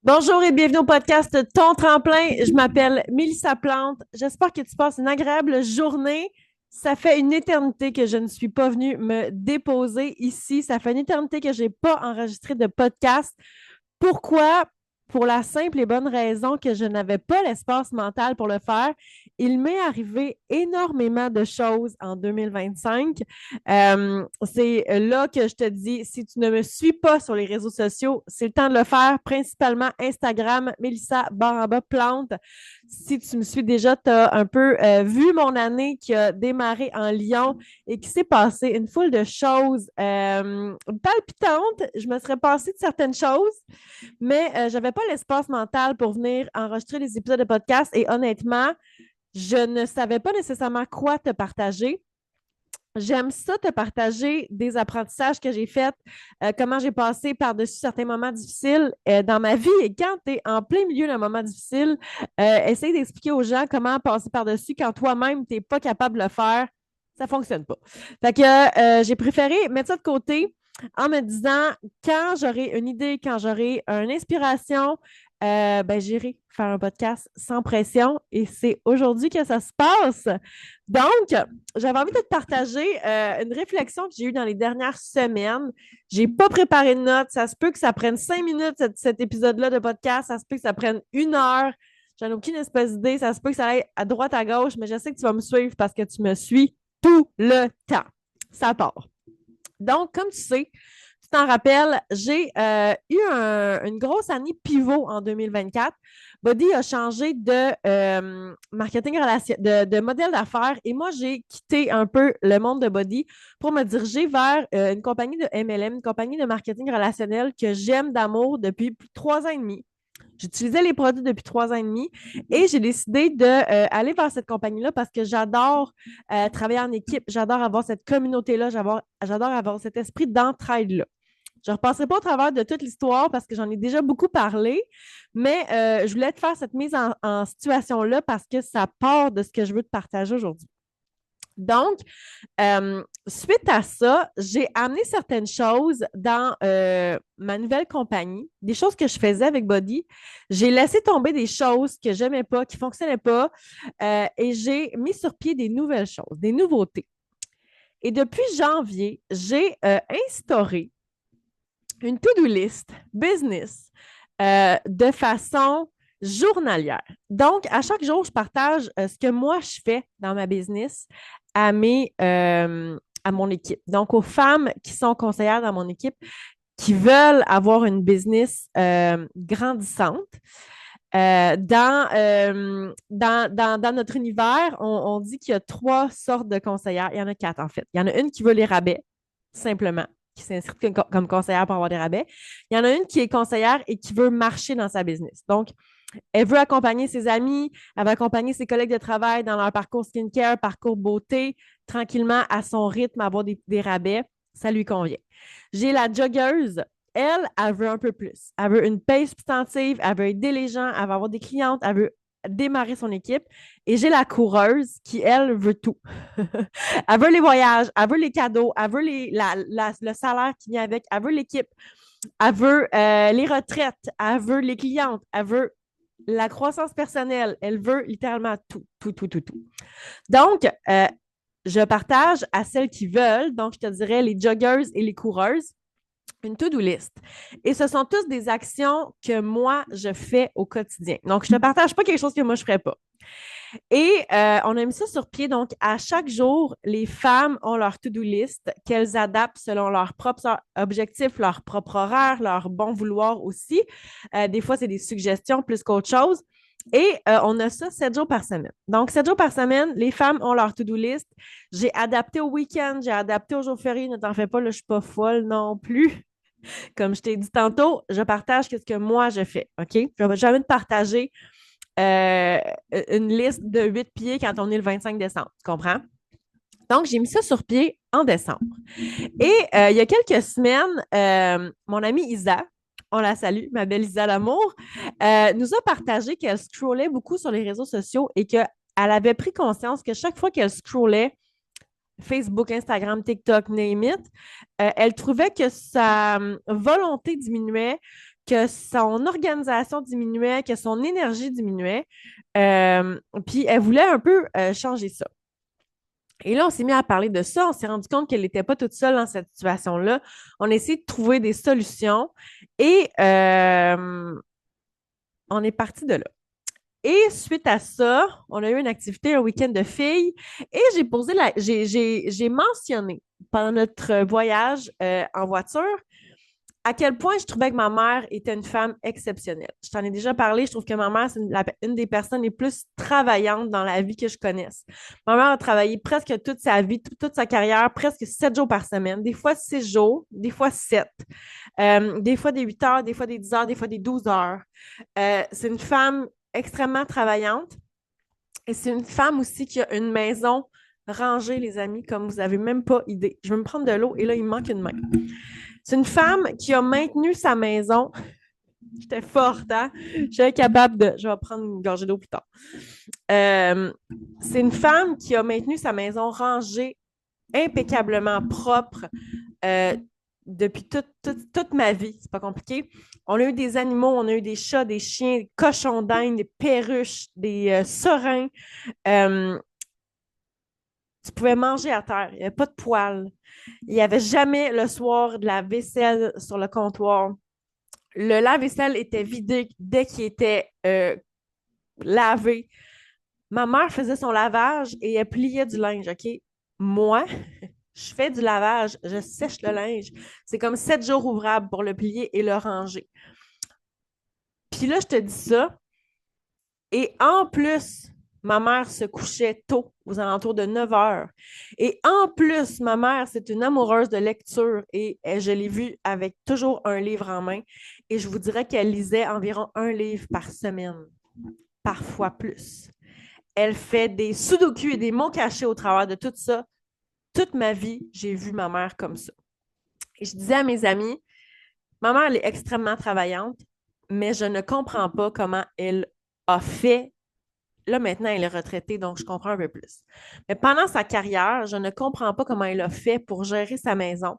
Bonjour et bienvenue au podcast Ton Tremplin. Je m'appelle Mélissa Plante. J'espère que tu passes une agréable journée. Ça fait une éternité que je ne suis pas venue me déposer ici. Ça fait une éternité que je n'ai pas enregistré de podcast. Pourquoi? Pour la simple et bonne raison que je n'avais pas l'espace mental pour le faire. Il m'est arrivé énormément de choses en 2025. C'est là que je te dis, si tu ne me suis pas sur les réseaux sociaux, c'est le temps de le faire, principalement Instagram, Mélissa Baramba Plante. Si tu me suis déjà, tu as un peu vu mon année qui a démarré en Lyon et qui s'est passé une foule de choses palpitantes. Je me serais passé de certaines choses, mais je n'avais pas l'espace mental pour venir enregistrer les épisodes de podcast et honnêtement, je ne savais pas nécessairement quoi te partager. J'aime ça te partager des apprentissages que j'ai faits, comment j'ai passé par-dessus certains moments difficiles dans ma vie. Et quand tu es en plein milieu d'un moment difficile, essaye d'expliquer aux gens comment passer par-dessus quand toi-même, tu n'es pas capable de le faire. Ça ne fonctionne pas. Fait que j'ai préféré mettre ça de côté en me disant quand j'aurai une idée, quand j'aurai une inspiration, ben, j'irai faire un podcast sans pression et c'est aujourd'hui que ça se passe. Donc, j'avais envie de te partager une réflexion que j'ai eue dans les dernières semaines. J'ai pas préparé de notes. Ça se peut que ça prenne 5 minutes, cet épisode-là de podcast. Ça se peut que ça prenne 1 heure. J'en ai aucune espèce d'idée. Ça se peut que ça aille à droite, à gauche, mais je sais que tu vas me suivre parce que tu me suis tout le temps. Ça part. Donc, comme tu sais, tu t'en rappelles, j'ai eu une grosse année pivot en 2024. Body a changé de marketing de modèle d'affaires et moi, j'ai quitté un peu le monde de Body pour me diriger vers une compagnie de MLM, une compagnie de marketing relationnel que j'aime d'amour depuis plus de 3 ans et demi. J'utilisais les produits depuis 3 ans et demi et j'ai décidé d'aller vers cette compagnie-là parce que j'adore travailler en équipe, j'adore avoir cette communauté-là, j'adore avoir cet esprit d'entraide-là. Je ne repasserai pas au travers de toute l'histoire parce que j'en ai déjà beaucoup parlé, mais je voulais te faire cette mise en situation-là parce que ça part de ce que je veux te partager aujourd'hui. Donc, suite à ça, j'ai amené certaines choses dans ma nouvelle compagnie, des choses que je faisais avec Body. J'ai laissé tomber des choses que je n'aimais pas, qui ne fonctionnaient pas, et j'ai mis sur pied des nouvelles choses, des nouveautés. Et depuis janvier, j'ai instauré une to-do list business de façon journalière. Donc, à chaque jour, je partage ce que moi, je fais dans ma business à mon équipe. Donc, aux femmes qui sont conseillères dans mon équipe, qui veulent avoir une business grandissante. Dans notre univers, on dit qu'il y a 3 sortes de conseillères. Il y en a 4, en fait. Il y en a une qui veut les rabais, simplement, qui s'inscrit comme conseillère pour avoir des rabais. Il y en a une qui est conseillère et qui veut marcher dans sa business. Donc, elle veut accompagner ses amis, elle veut accompagner ses collègues de travail dans leur parcours skincare, parcours beauté, tranquillement, à son rythme, avoir des rabais. Ça lui convient. J'ai la joggeuse. Elle veut un peu plus. Elle veut une pace substantive, elle veut aider les gens, elle veut avoir des clientes, elle veut démarrer son équipe. Et j'ai la coureuse qui, elle, veut tout. Elle veut les voyages, elle veut les cadeaux, elle veut le salaire qui vient avec, elle veut l'équipe, elle veut les retraites, elle veut les clientes, elle veut la croissance personnelle, elle veut littéralement tout, tout, tout, tout, tout. Donc, je partage à celles qui veulent, donc je te dirais les joggeuses et les coureuses, une to-do list. Et ce sont tous des actions que moi, je fais au quotidien. Donc, je ne te partage pas quelque chose que moi, je ne ferais pas. Et on a mis ça sur pied. Donc, à chaque jour, les femmes ont leur to-do list qu'elles adaptent selon leurs propres objectifs, leur propre horaire, leur bon vouloir aussi. Des fois, c'est des suggestions plus qu'autre chose. Et on a ça 7 jours par semaine. Donc, 7 jours par semaine, les femmes ont leur to-do list. J'ai adapté au week-end, j'ai adapté aux jours fériés. Ne t'en fais pas, là, je ne suis pas folle non plus. Comme je t'ai dit tantôt, je partage ce que moi, je fais. OK? Je ne vais jamais te partager euh, une liste de 8 pieds quand on est le 25 décembre. Tu comprends? Donc, j'ai mis ça sur pied en décembre. Et il y a quelques semaines, mon amie Isa, on la salue, ma belle Isa Lamour, nous a partagé qu'elle scrollait beaucoup sur les réseaux sociaux et qu'elle avait pris conscience que chaque fois qu'elle scrollait Facebook, Instagram, TikTok, name it. Elle trouvait que sa volonté diminuait, que son organisation diminuait, que son énergie diminuait. Puis elle voulait un peu changer ça. Et là, on s'est mis à parler de ça. On s'est rendu compte qu'elle n'était pas toute seule dans cette situation-là. On a essayé de trouver des solutions et on est parti de là. Et suite à ça, on a eu une activité, un week-end de filles, et j'ai mentionné pendant notre voyage en voiture à quel point je trouvais que ma mère était une femme exceptionnelle. Je t'en ai déjà parlé, je trouve que ma mère, c'est une des personnes les plus travaillantes dans la vie que je connaisse. Ma mère a travaillé presque toute sa vie, toute sa carrière, presque 7 jours par semaine, des fois 6 jours, des fois 7. Des fois des 8 heures, des fois des 10 heures, des fois des 12 heures. C'est une femme extrêmement travaillante et c'est une femme aussi qui a une maison rangée, les amis, comme vous n'avez même pas idée. Je vais me prendre de l'eau et là, il me manque une main. C'est une femme qui a maintenu sa maison. J'étais forte, hein? J'étais capable de. Je vais prendre une gorgée d'eau plus tard. C'est une femme qui a maintenu sa maison rangée, impeccablement propre depuis toute ma vie. C'est pas compliqué. On a eu des animaux, on a eu des chats, des chiens, des cochons d'Inde, des perruches, des serins. Tu pouvais manger à terre. Il n'y avait pas de poêle. Il n'y avait jamais le soir de la vaisselle sur le comptoir. Le lave-vaisselle était vidé dès qu'il était lavé. Ma mère faisait son lavage et elle pliait du linge, OK? Moi, je fais du lavage, je sèche le linge. C'est comme 7 jours ouvrables pour le plier et le ranger. Puis là, je te dis ça. Et en plus, ma mère se couchait tôt, aux alentours de 9 heures. Et en plus, ma mère, c'est une amoureuse de lecture et je l'ai vue avec toujours un livre en main. Et je vous dirais qu'elle lisait environ un livre par semaine, parfois plus. Elle fait des sudoku et des mots cachés au travers de tout ça. Toute ma vie, j'ai vu ma mère comme ça. Et je disais à mes amis, ma mère, elle est extrêmement travaillante, mais je ne comprends pas comment elle a fait. Là, maintenant, elle est retraitée, donc je comprends un peu plus. Mais pendant sa carrière, je ne comprends pas comment elle a fait pour gérer sa maison,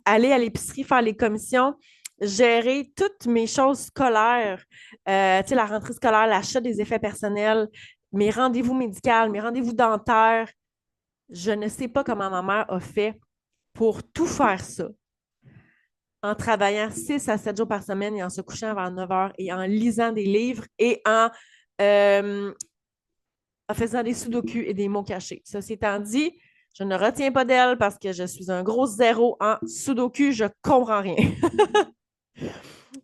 aller à l'épicerie, faire les commissions, gérer toutes mes choses scolaires, tu sais, la rentrée scolaire, l'achat des effets personnels, mes rendez-vous médicaux, mes rendez-vous dentaires. Je ne sais pas comment ma mère a fait pour tout faire ça en travaillant 6 à 7 jours par semaine et en se couchant avant 9 heures et en lisant des livres et en faisant des sudoku et des mots cachés. Ceci étant dit, je ne retiens pas d'elle parce que je suis un gros zéro en sudoku, je comprends rien.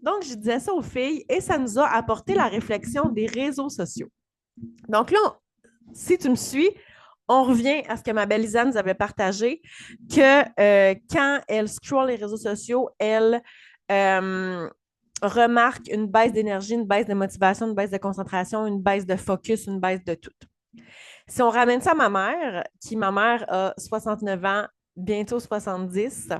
Donc, je disais ça aux filles et ça nous a apporté la réflexion des réseaux sociaux. Donc là, si tu me suis, on revient à ce que ma belle Lisa nous avait partagé, que quand elle scrolle les réseaux sociaux, elle remarque une baisse d'énergie, une baisse de motivation, une baisse de concentration, une baisse de focus, une baisse de tout. Si on ramène ça à ma mère, ma mère a 69 ans, bientôt 70,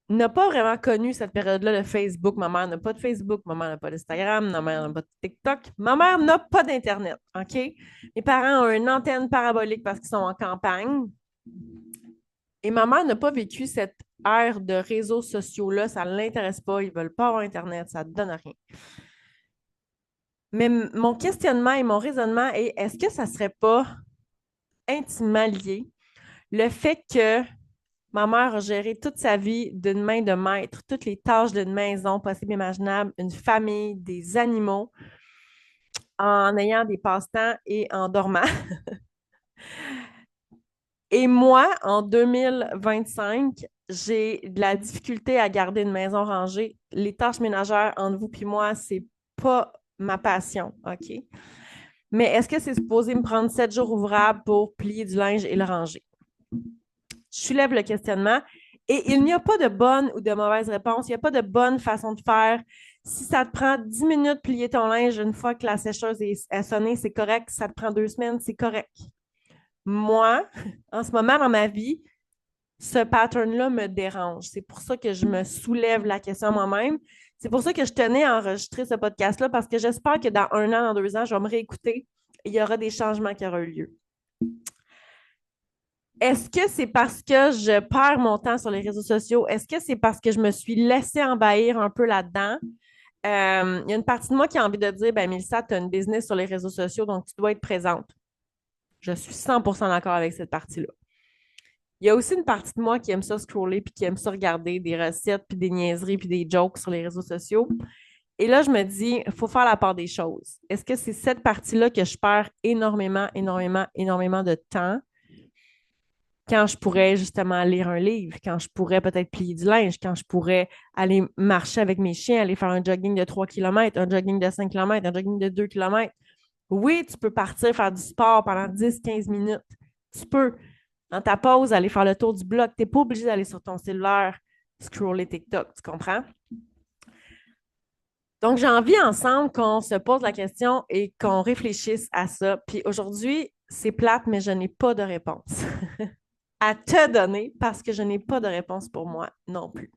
n'a pas vraiment connu cette période-là de Facebook. Ma mère n'a pas de Facebook, ma mère n'a pas d'Instagram, ma mère n'a pas de TikTok. Ma mère n'a pas d'Internet, OK? Mes parents ont une antenne parabolique parce qu'ils sont en campagne. Et ma mère n'a pas vécu cette ère de réseaux sociaux-là. Ça ne l'intéresse pas. Ils ne veulent pas avoir Internet. Ça ne donne rien. Mais mon questionnement et mon raisonnement est, est-ce que ça ne serait pas intimement lié le fait que ma mère a géré toute sa vie d'une main de maître, toutes les tâches d'une maison possibles et imaginables, une famille, des animaux, en ayant des passe-temps et en dormant. Et moi, en 2025, j'ai de la difficulté à garder une maison rangée. Les tâches ménagères entre vous et moi, c'est pas ma passion, OK? Mais est-ce que c'est supposé me prendre 7 jours ouvrables pour plier du linge et le ranger? Je soulève le questionnement et il n'y a pas de bonne ou de mauvaise réponse. Il n'y a pas de bonne façon de faire. Si ça te prend 10 minutes de plier ton linge une fois que la sécheuse est sonnée, c'est correct. Si ça te prend 2 semaines, c'est correct. Moi, en ce moment dans ma vie, ce pattern-là me dérange. C'est pour ça que je me soulève la question moi-même. C'est pour ça que je tenais à enregistrer ce podcast-là parce que j'espère que dans 1 an, dans 2 ans, je vais me réécouter et il y aura des changements qui auront eu lieu. Est-ce que c'est parce que je perds mon temps sur les réseaux sociaux? Est-ce que c'est parce que je me suis laissée envahir un peu là-dedans? Il y a une partie de moi qui a envie de dire, ben Mélissa, tu as une business sur les réseaux sociaux, donc tu dois être présente. Je suis 100% d'accord avec cette partie-là. Il y a aussi une partie de moi qui aime ça scroller puis qui aime ça regarder des recettes puis des niaiseries puis des jokes sur les réseaux sociaux. Et là, je me dis, il faut faire la part des choses. Est-ce que c'est cette partie-là que je perds énormément, énormément, énormément de temps quand je pourrais justement lire un livre, quand je pourrais peut-être plier du linge, quand je pourrais aller marcher avec mes chiens, aller faire un jogging de 3 kilomètres, un jogging de 5 kilomètres, un jogging de 2 kilomètres. Oui, tu peux partir faire du sport pendant 10-15 minutes. Tu peux, dans ta pause, aller faire le tour du bloc. Tu n'es pas obligé d'aller sur ton cellulaire, scroller TikTok, tu comprends? Donc, j'ai envie ensemble qu'on se pose la question et qu'on réfléchisse à ça. Puis aujourd'hui, c'est plate, mais je n'ai pas de réponse à te donner parce que je n'ai pas de réponse pour moi non plus.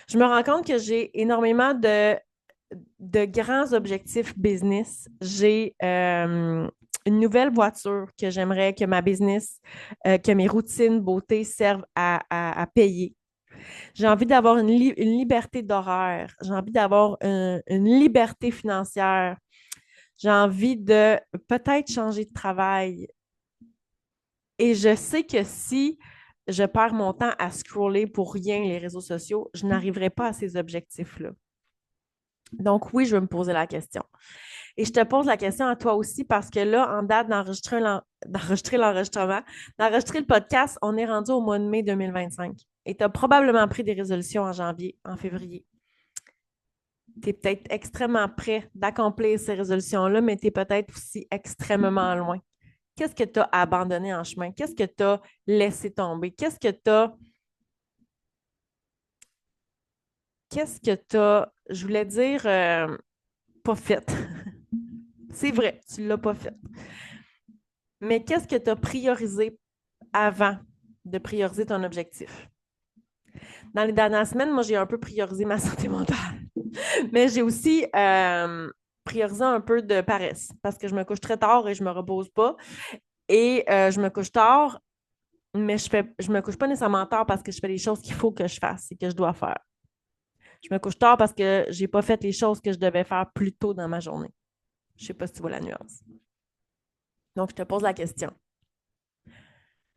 Je me rends compte que j'ai énormément de grands objectifs business. J'ai une nouvelle voiture que j'aimerais que ma business, que mes routines beauté servent à payer. J'ai envie d'avoir une liberté d'horaire. J'ai envie d'avoir une liberté financière. J'ai envie de peut-être changer de travail. Et je sais que si je perds mon temps à scroller pour rien les réseaux sociaux, je n'arriverai pas à ces objectifs-là. Donc oui, je veux me poser la question. Et je te pose la question à toi aussi parce que là, en date d'enregistrer l'enregistrement, d'enregistrer le podcast, on est rendu au mois de mai 2025. Et tu as probablement pris des résolutions en janvier, en février. Tu es peut-être extrêmement prêt d'accomplir ces résolutions-là, mais tu es peut-être aussi extrêmement loin. Qu'est-ce que tu as abandonné en chemin? Qu'est-ce que tu as laissé tomber? Qu'est-ce que tu as, je voulais dire, pas fait. C'est vrai, tu ne l'as pas fait. Mais qu'est-ce que tu as priorisé avant de prioriser ton objectif? Dans les dernières semaines, moi, j'ai un peu priorisé ma santé mentale. Mais j'ai aussi priorisé un peu de paresse parce que je me couche très tard et je me repose pas. Et je me couche tard, mais je me couche pas nécessairement tard parce que je fais les choses qu'il faut que je fasse et que je dois faire. Je me couche tard parce que j'ai pas fait les choses que je devais faire plus tôt dans ma journée. Je sais pas si tu vois la nuance. Donc, je te pose la question.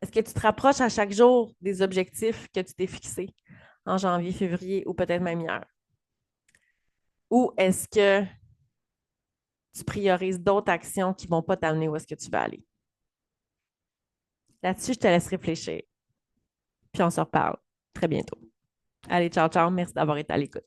Est-ce que tu te rapproches à chaque jour des objectifs que tu t'es fixés en janvier, février ou peut-être même hier? Ou est-ce que tu priorises d'autres actions qui ne vont pas t'amener où est-ce que tu veux aller? Là-dessus, je te laisse réfléchir. Puis on se reparle très bientôt. Allez, ciao, ciao. Merci d'avoir été à l'écoute.